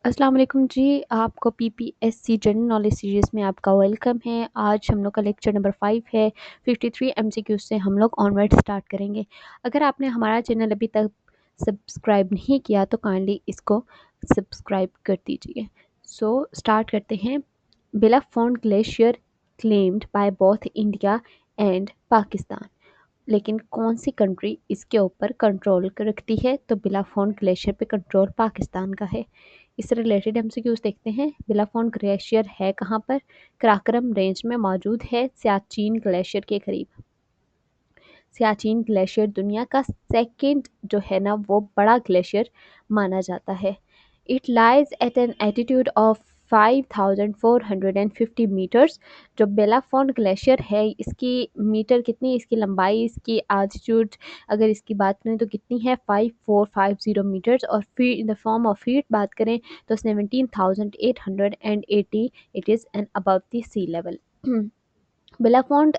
अस्सलाम वालेकुम जी। आपको पीपीएससी जनरल नॉलेज सीरीज़ में आपका वेलकम है। आज हम लोग का लेक्चर नंबर 5 है। 53 एमसीक्यू से हम लोग ऑनवर्ड स्टार्ट करेंगे। अगर आपने हमारा चैनल अभी तक सब्सक्राइब नहीं किया तो काइंडली इसको सब्सक्राइब कर दीजिए। सो स्टार्ट करते हैं। Belafonte glacier claimed by both India and Pakistan, लेकिन कौन सी कंट्री इसके ऊपर कंट्रोल रखती है? तो बेलाफोंट ग्लेशियर पे कंट्रोल पाकिस्तान का है। इससे रिलेटेड एमसीक्यूज देखते हैं। बेलाफोंट ग्लेशियर है कहाँ पर? कराकोरम रेंज में मौजूद है, सियाचिन ग्लेशियर के करीब। सियाचिन ग्लेशियर दुनिया का सेकंड जो है ना वो बड़ा ग्लेशियर माना जाता है। It lies at an attitude of 5450 metres. जो बेलाफोंट ग्लेशियर है इसकी मीटर कितनी, इसकी लंबाई, इसकी एल्टीट्यूड अगर इसकी बात करें तो कितनी है? 5450 मीटर्स। और feet in the form of feet बात करें तो 17,880 it is and above the sea level. Belafonte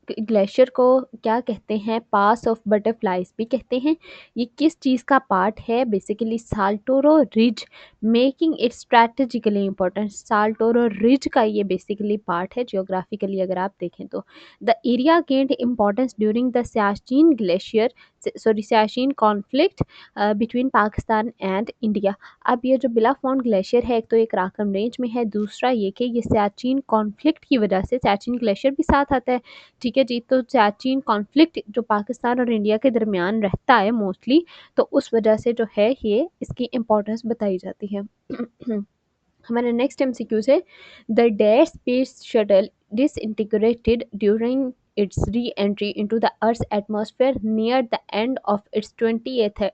glacier को क्या कहते हैं? पास ऑफ बटरफ्लाइज भी कहते हैं। ये किस चीज़ का पार्ट है? Basically Saltoro ridge, making it strategically important. Saltoro ridge का ये बेसिकली पार्ट है जियोग्राफिकली अगर आप देखें तो। The area gained importance during the Siachen glacier Siachen conflict between Pakistan and India. अब ये जो बेलाफोंट ग्लेशियर है एक तो एक कराकोरम रेंज में है, दूसरा ये कि ये सियाचिन कॉन्फ्लिक्ट की वजह से सियाचिन ग्लेशियर भी साथ आता है। ठीक है जी। तो सियाचिन कॉन्फ्लिक्ट जो पाकिस्तान और इंडिया के दरमियान रहता है मोस्टली, तो उस वजह से जो है ये इसकी इम्पोर्टेंस बताई जाती है। हमारा नेक्स्ट एमसीक्यूज है। The dash space shuttle disintegrated during its re-entry into the Earth's atmosphere near the end of its 20th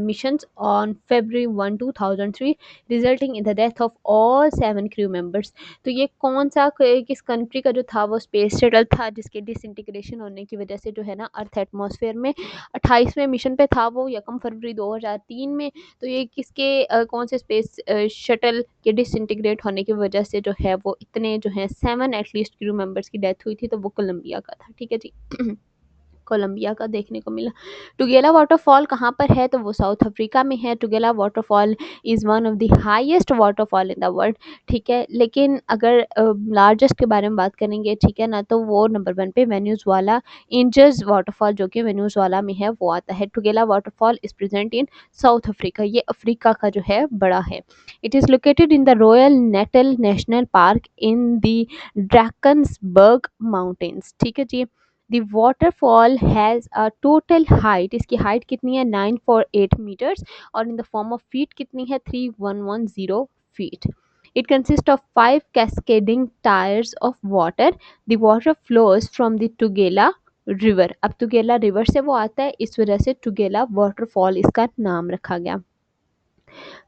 missions on February 1, 2003, resulting in the death of all 7 crew members। तो ये कौन सा किस country का जो था वो स्पेस शटल था जिसके डिसइंटीग्रेशन होने की वजह से जो है ना अर्थ एटमॉस्फेयर में 28वें मिशन पे था वो 1 फरवरी 2003 में। तो ये किसके कौन से स्पेस शटल के डिसइंटीग्रेट होने की वजह से जो है वो इतने जो है 7 एटलीस्ट क्रू मेंबर्स की डेथ हुई थी? तो वो कोलंबिया का था। ठीक है जी। कोलंबिया का देखने को मिला। टुगेला वाटरफॉल कहाँ पर है? तो वो साउथ अफ्रीका में है। Tugela waterfall is one of the highest waterfall in the world. ठीक है, लेकिन अगर लार्जेस्ट के बारे में बात करेंगे ठीक है ना, तो वो नंबर 1 पे वेनेजुएला इंजर्स वाटरफॉल जो कि वेनेजुएला में है वो आता है। Tugela waterfall is present in South Africa. ये अफ्रीका का जो है बड़ा है। It is located in the Royal Natal National Park in the Drakensberg mountains. ठीक है जी। The waterfall has a total height, इसकी हाइट कितनी है? 948 मीटर्स। और in the form of feet कितनी है? 3110 feet. It consists of 5 cascading tiers of water. The water flows from the Tugela river। अब तुगेला रिवर से वो आता है, इस वजह से टुगेला वाटरफॉल इसका नाम रखा गया।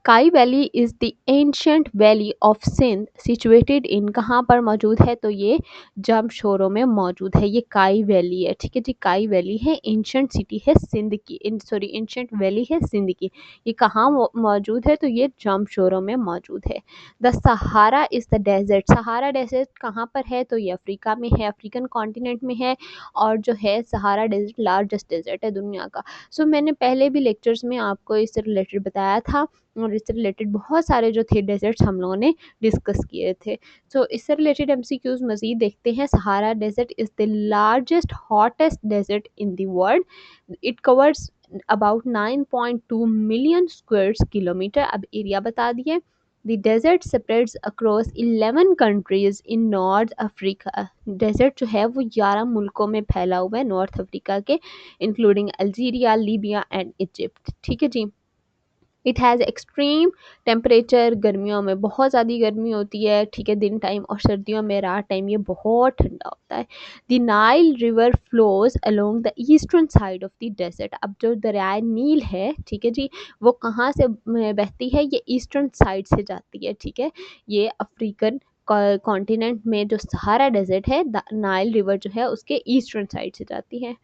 काई valley is the ancient valley of Sindh situated in, कहाँ पर मौजूद है? तो ये जमशोरों में मौजूद है। ये काई वैली है। ठीक है जी। काई वैली है, एंशंट सिटी है सिंध की, सॉरी एंशंट वैली है सिंध की। ये कहाँ मौजूद है? तो ये जमशोरों में मौजूद है। The Sahara is the desert. Sahara desert कहाँ पर है? तो ये अफ्रीका में है, अफ्रीकन कॉन्टिनेंट में है। और जो है सहारा डेजर्ट लार्जेस्ट डेजर्ट है दुनिया का। सो मैंने पहले भी लेक्चर्स में आपको इससे रिलेटेड बताया था और इससे रिलेटेड बहुत सारे जो थे डेजर्ट्स हम लोगों ने डिस्कस किए थे। सो इससे रिलेटेड एमसीक्यूज मज़ीद देखते हैं। Sahara desert is the largest hottest desert in the world. It covers about 9.2 million square kilometre. अब एरिया बता दिए। The desert spreads across 11 countries in North Africa। Desert जो है वो 11 मुल्कों में फैला हुआ है नॉर्थ अफ्रीका के, including Algeria, Libya and Egypt. ठीक है जी। इट हैज़ एक्सट्रीम टेम्परेचर, गर्मियों में बहुत ज़्यादा गर्मी होती है ठीक है दिन टाइम, और सर्दियों में रात टाइम ये बहुत ठंडा होता है। The Nile river flows along the eastern side of the desert. अब जो दरियाए नील है ठीक है जी, वो कहाँ से बहती है? ये ईस्टर्न साइड से जाती है। ठीक है, ये अफ्रीकन कॉन्टिनेंट में जो सहारा डेजर्ट है नाइल रिवर जो है उसके ईस्टर्न साइड से जाती है।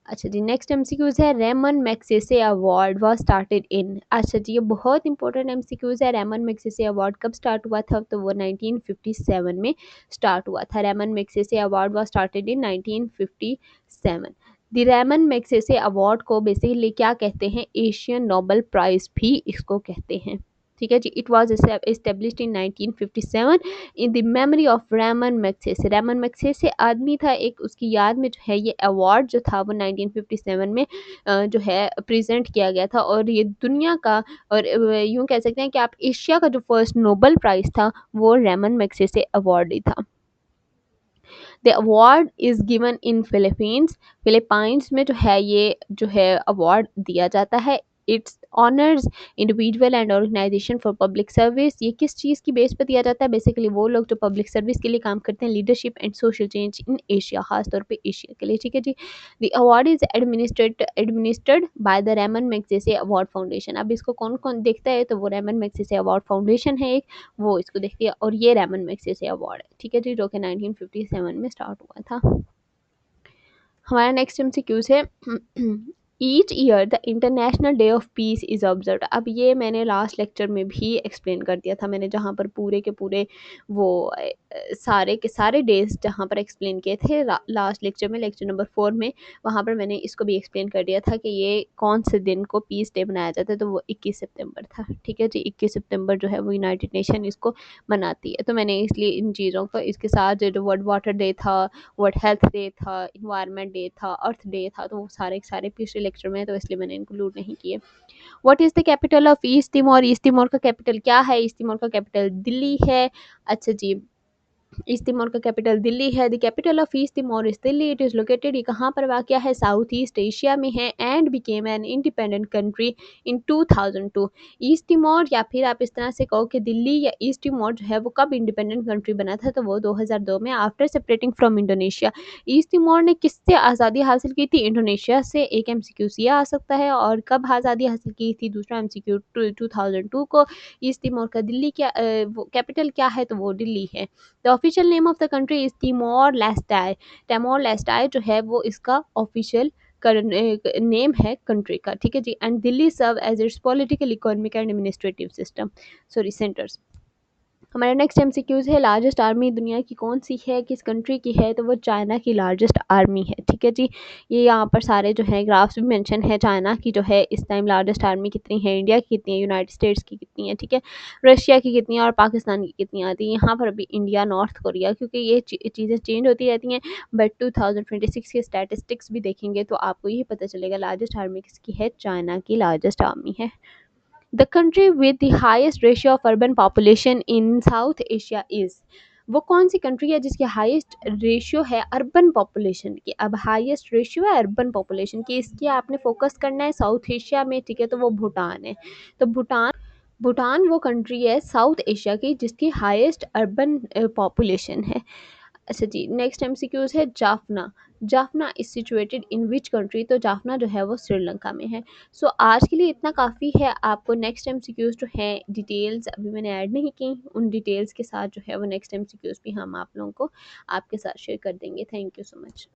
अच्छा जी। नेक्स्ट एमसीक्यूज है। Ramon Magsaysay award was started in. अच्छा जी, ये बहुत इंपॉर्टेंट एमसीक्यूज है। रेमन मैग्सेसे अवार्ड कब स्टार्ट हुआ था? तो वो 1957 में स्टार्ट हुआ था। Ramon Magsaysay award was started in 1957। The Ramon Magsaysay award को बेसिकली क्या कहते हैं? एशियन नोबेल प्राइज भी इसको कहते हैं। ठीक है जी। It was established in 1957 in the memory of Ramon Magsaysay. Ramon Magsaysay आदमी था एक, उसकी याद में जो है ये अवार्ड जो था वो 1957 में जो है प्रेजेंट किया गया था। और ये दुनिया का, और यूँ कह सकते हैं कि आप एशिया का जो फर्स्ट नोबेल प्राइज़ था वो रैमन मैग्सेसे अवार्ड ही था। The award is given in Philippines. Philippines में जो है ये जो है अवार्ड दिया जाता है। It's honours individual and organisation for public service. ये किस चीज़ की बेस पर दिया जाता है? बेसिकली वो लोग जो पब्लिक सर्विस के लिए काम करते हैं, leadership and social change in Asia, खास तौर पे एशिया के लिए, ठीक है जी। The award is administered by the Ramon Magsaysay Award Foundation. अब इसको कौन कौन देखता है? तो वो रैमन मैग्सेसे अवार्ड फाउंडेशन है एक, वो इसको देखती है। और ये रैमन मैग्सेसे अवार्ड है, ठीक है जी, जो कि 1957 में स्टार्ट हुआ था। हमारा नेक्स्ट एमसीक्यूज है each year the international day of peace is observe. अब ये मैंने लास्ट लेक्चर में भी एक्सप्लेन कर दिया था, मैंने जहाँ पर पूरे के पूरे वो सारे के सारे डेज जहाँ पर एक्सप्लेन किए थे लास्ट लेक्चर में, लेक्चर नंबर 4 में, वहाँ पर मैंने इसको भी एक्सप्लेन कर दिया था कि ये कौन से दिन को पीस डे मनाया जाता है। तो वो 21 सितंबर था, ठीक है जी। 21 सितंबर जो है वो यूनाइटेड नेशन इसको मनाती है। तो मैंने इसलिए इन चीज़ों को इसके साथ जो वर्ल्ड वाटर डे था, वर्ल्ड हेल्थ डे था, इन्वायरमेंट डे था, अर्थ डे था, तो वो सारे के सारे पिछले लेक्चर में, तो इसलिए मैंने इंक्लूड नहीं किए। What is the capital of east Timor? East Timor का कैपिटल क्या है? ईस्ट तिमोर का कैपिटल दिल्ली है। अच्छा जी, ईस्ट तिमोर का कैपिटल दिल्ली है। The capital of east Timor is Delhi. It is located, ये कहाँ पर वाक़ है? साउथ ईस्ट एशिया में है। And became an independent country in 2002। East Timor, या फिर आप इस तरह से कहो कि दिल्ली या ईस्ट तिमोर जो है वो कब इंडिपेंडेंट कंट्री बना था? तो वो 2002 में, after separating from Indonesia. East Timor ने किससे आज़ादी हासिल की थी? इंडोनेशिया से। एक एमसीक्यू ये आ सकता है। और कब आज़ादी हासिल की थी? दूसरा एमसीक्यू 2002 को। ईस्ट तिमोर का दिल्ली क्या वो कैपिटल क्या है? तो वो दिल्ली है। The official name of the country is Timor Leste. Timor Leste जो है वो इसका ऑफिशियल नेम है कंट्री का, ठीक है जी। And Delhi serve as its political, economic and administrative system, sorry centres. हमारा नेक्स्ट एमसीक्यूज है लार्जेस्ट आर्मी दुनिया की कौन सी है, किस कंट्री की है? तो वो चाइना की लार्जेस्ट आर्मी है, ठीक है जी। ये यहाँ पर सारे जो है ग्राफ्स भी मेंशन है। चाइना की जो है इस टाइम लार्जेस्ट आर्मी कितनी है, इंडिया की कितनी है, यूनाइटेड स्टेट्स की कितनी है, ठीक है, रशिया की कितनी है, और पाकिस्तान की कितनी आती है। यहाँ पर अभी इंडिया, नॉर्थ कोरिया, क्योंकि ये चीज़ें चेंज होती रहती हैं। बट 2026 के स्टैटिस्टिक्स भी देखेंगे तो आपको यही पता चलेगा लार्जेस्ट आर्मी किसकी है, चाइना की लार्जेस्ट आर्मी है। The country with the highest ratio of urban population in South Asia is, वो कौन सी कंट्री है जिसकी हाईएस्ट रेशियो है अर्बन पॉपुलेशन की? अब हाईएस्ट रेशियो है अर्बन पॉपुलेशन की, इसकी आपने फोकस करना है साउथ एशिया में, ठीक है। तो वो भूटान है। तो भूटान वो कंट्री है साउथ एशिया की जिसकी हाईएस्ट अर्बन पॉपुलेशन है। अच्छा जी, नेक्स्ट एमसीक्यूज है Jaffna. Jaffna is situated in which country? तो जाफना जो है वो श्रीलंका में है। सो आज के लिए इतना काफ़ी है। आपको नेक्स्ट एमसीक्यूज जो है डिटेल्स अभी मैंने ऐड नहीं की, उन डिटेल्स के साथ जो है वो नेक्स्ट एमसीक्यूज भी हम आप लोगों को आपके साथ शेयर कर देंगे। Thank you so much.